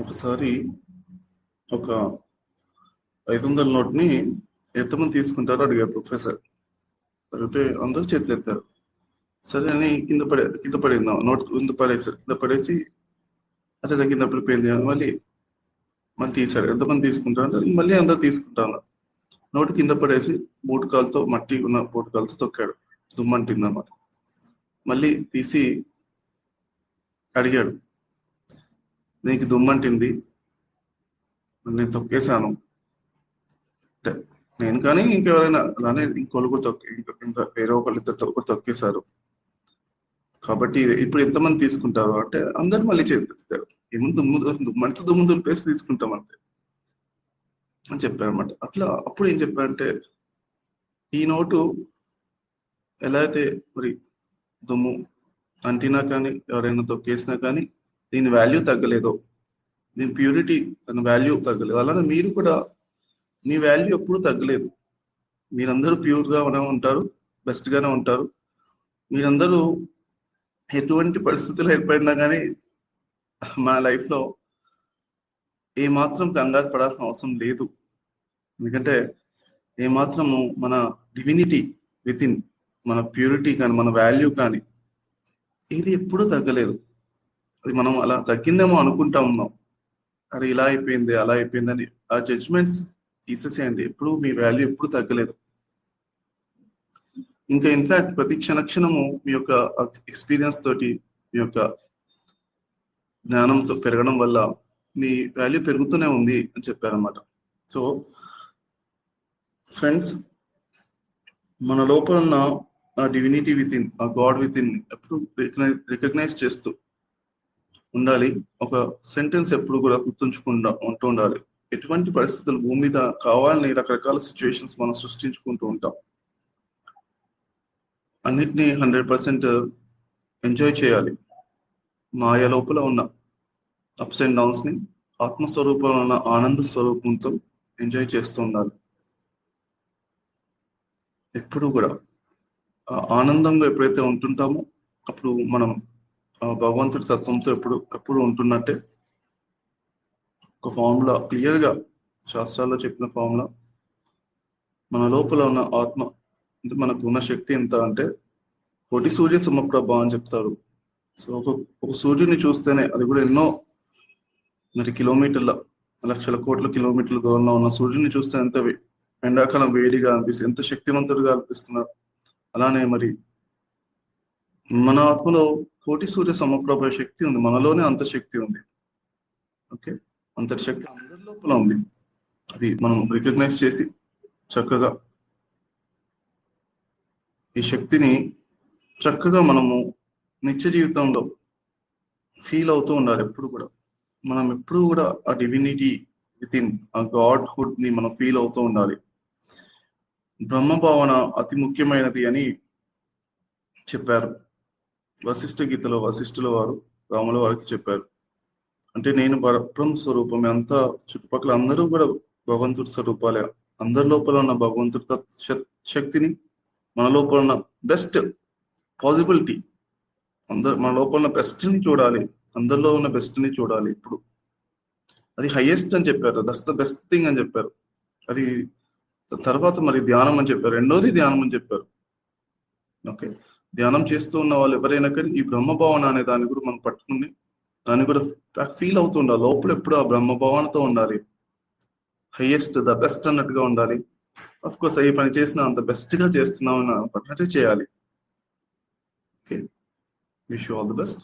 ఒకసారి ఒక 500 నోట్ని ఎంతమంది తీసుకుంటారో అడిగారు ప్రొఫెసర్. అడిగితే అందరూ చేతులు ఎత్తారు. సరే అని కింద పడింది నోట్ కింద పడేసి అదే కింద పడిపోయింది అని మళ్ళీ తీసాడు. ఎంతమంది తీసుకుంటారు అంటే మళ్ళీ అందరూ తీసుకుంటాను. నోటు కింద పడేసి బూటకాలతో మట్టి ఉన్న బూటకాలతో తొక్కాడు. దుమ్మంటిందన్నమాట. మళ్ళీ తీసి అడిగాడు, నీకు దుమ్మంటింది, నేను తొక్కేశాను అంటే నేను కానీ ఇంకెవరైనా అలానే ఇంకోళ్ళు కూడా ఇంకా వేరే ఒకళ్ళు ఇద్దరు తొక్కేశారు కాబట్టి ఇప్పుడు ఎంతమంది తీసుకుంటారు అంటే అందరు మళ్ళీ చేస్తారు. దుమ్మంతా దుమ్ము దులిపేసి తీసుకుంటాం అంతే అని చెప్పారన్నమాట. అట్లా అప్పుడు ఏం చెప్పారంటే ఈ నోటు ఎలా అయితే మరి దుమ్ము అంటినా కానీ ఎవరైనా తొక్కేసినా కానీ దీని వాల్యూ తగ్గలేదో, దీని ప్యూరిటీ తన వాల్యూ తగ్గలేదు, అలానే మీరు కూడా మీ వాల్యూ ఎప్పుడు తగ్గలేదు. మీరందరూ ప్యూర్గానే ఉంటారు, బెస్ట్గానే ఉంటారు. మీరందరూ ఎటువంటి పరిస్థితులు ఏర్పడినా కానీ మన లైఫ్లో ఏమాత్రం కంగారు పడాల్సిన అవసరం లేదు. ఎందుకంటే ఏమాత్రము మన డివినిటీ వితిన్, మన ప్యూరిటీ కానీ మన వాల్యూ కానీ ఇది ఎప్పుడూ తగ్గలేదు. అది మనం అలా తగ్గిందేమో అనుకుంటా ఉన్నాం, అది ఇలా అయిపోయింది అలా అయిపోయింది అని ఆ జడ్జ్మెంట్స్ తీసేసేయండి. ఎప్పుడు మీ వాల్యూ ఎప్పుడు తగ్గలేదు. ఇంకా ఇన్ఫాక్ట్ ప్రతి క్షణము మీ యొక్క ఎక్స్పీరియన్స్ తోటి మీ యొక్క జ్ఞానంతో పెరగడం వల్ల మీ వాల్యూ పెరుగుతూనే ఉంది అని చెప్పారన్నమాట. సో ఫ్రెండ్స్, మన లోపల ఉన్న ఆ డివినిటీ వితిన్, ఆ గాడ్ వితిన్ ఎప్పుడు రికగ్నైజ్ చేస్తూ ఉండాలి. ఒక సెంటెన్స్ ఎప్పుడు కూడా ఉంటూ ఉండాలి. ఎటువంటి పరిస్థితులు భూమి మీద కావాలని రకరకాల సిచ్యువేషన్స్ మనం సృష్టించుకుంటూ ఉంటాం. అన్నిటినీ 100% ఎంజాయ్ చేయాలి. మాయ లోపల ఉన్న అప్స్ అండ్ డౌన్స్ ని ఆత్మస్వరూపంలో ఉన్న ఆనంద స్వరూపంతో ఎంజాయ్ చేస్తూ ఉండాలి. ఎప్పుడు కూడా ఆనందంగా ఎప్పుడైతే ఉంటుంటామో అప్పుడు మనం భగవంతుడి తత్వంతో ఎప్పుడు ఉంటున్నట్టే. ఒక ఫార్ములా క్లియర్గా శాస్త్రాల్లో చెప్పిన ఫార్ములా, మన లోపల ఉన్న ఆత్మ అంటే మనకు ఉన్న శక్తి ఎంత అంటే 1 సూర్య సమప్రభ అని చెప్తారు. సో ఒక సూర్యుని చూస్తేనే, అది కూడా ఎన్నో మరి కిలోమీటర్ల, లక్షల కోట్ల కిలోమీటర్ల దూరంలో ఉన్న సూర్యుని చూస్తే ఎంత ఎండాకాలం వేడిగా అనిపిస్తుంది, ఎంత శక్తివంతుడిగా అనిపిస్తున్నారు. అలానే మరి మన ఆత్మలో 1 సూర్య సమప్రభ శక్తి ఉంది. మనలోనే అంత శక్తి ఉంది. ఓకే, అంతటి శక్తి అందరి లోపల ఉంది. అది మనం రికగ్నైజ్ చేసి చక్కగా ఈ శక్తిని చక్కగా మనము నిత్య జీవితంలో ఫీల్ అవుతూ ఉండాలి. ఎప్పుడు కూడా మనం ఎప్పుడు కూడా ఆ డివినిటీ వితిన్, ఆ గాడ్ హుడ్ ని మనం ఫీల్ అవుతూ ఉండాలి. బ్రహ్మ భావన అతి ముఖ్యమైనది అని చెప్పారు వశిష్ఠ గీతలో. వశిష్ఠుల వారు రాముల వారికి చెప్పారు. అంటే నేను బ్రహ్మ స్వరూపమే, అంతా చుట్టుపక్కల అందరూ కూడా భగవంతుడి స్వరూపాలే. అందరి లోపల ఉన్న భగవంతుడి శక్తిని, మన లోపల ఉన్న బెస్ట్ పాసిబిలిటీ, మన లోపల ఉన్న బెస్ట్ ని చూడాలి, అందరిలో ఉన్న బెస్ట్ ని చూడాలి. ఇప్పుడు అది హైయెస్ట్ అని చెప్పారు. దట్స్ ద బెస్ట్ థింగ్ అని చెప్పారు. అది తర్వాత మరి ధ్యానం అని చెప్పారు. రెండోది ధ్యానం అని చెప్పారు. ఓకే, ధ్యానం చేస్తూ ఉన్న వాళ్ళు ఎవరైనా కానీ ఈ బ్రహ్మభావన అనే దాన్ని కూడా మనం పట్టుకుని దాన్ని కూడా ఫీల్ అవుతూ ఉండాలి. లోపల ఎప్పుడు ఆ బ్రహ్మభావనతో ఉండాలి. హైయెస్ట్, ద బెస్ట్ అన్నట్టుగా ఉండాలి. అఫ్ కోర్స్ ఏ పని చేసినా అంత బెస్ట్ గా చేస్తున్నాం అన్నట్టే చేయాలి. Okay, wish you all the best.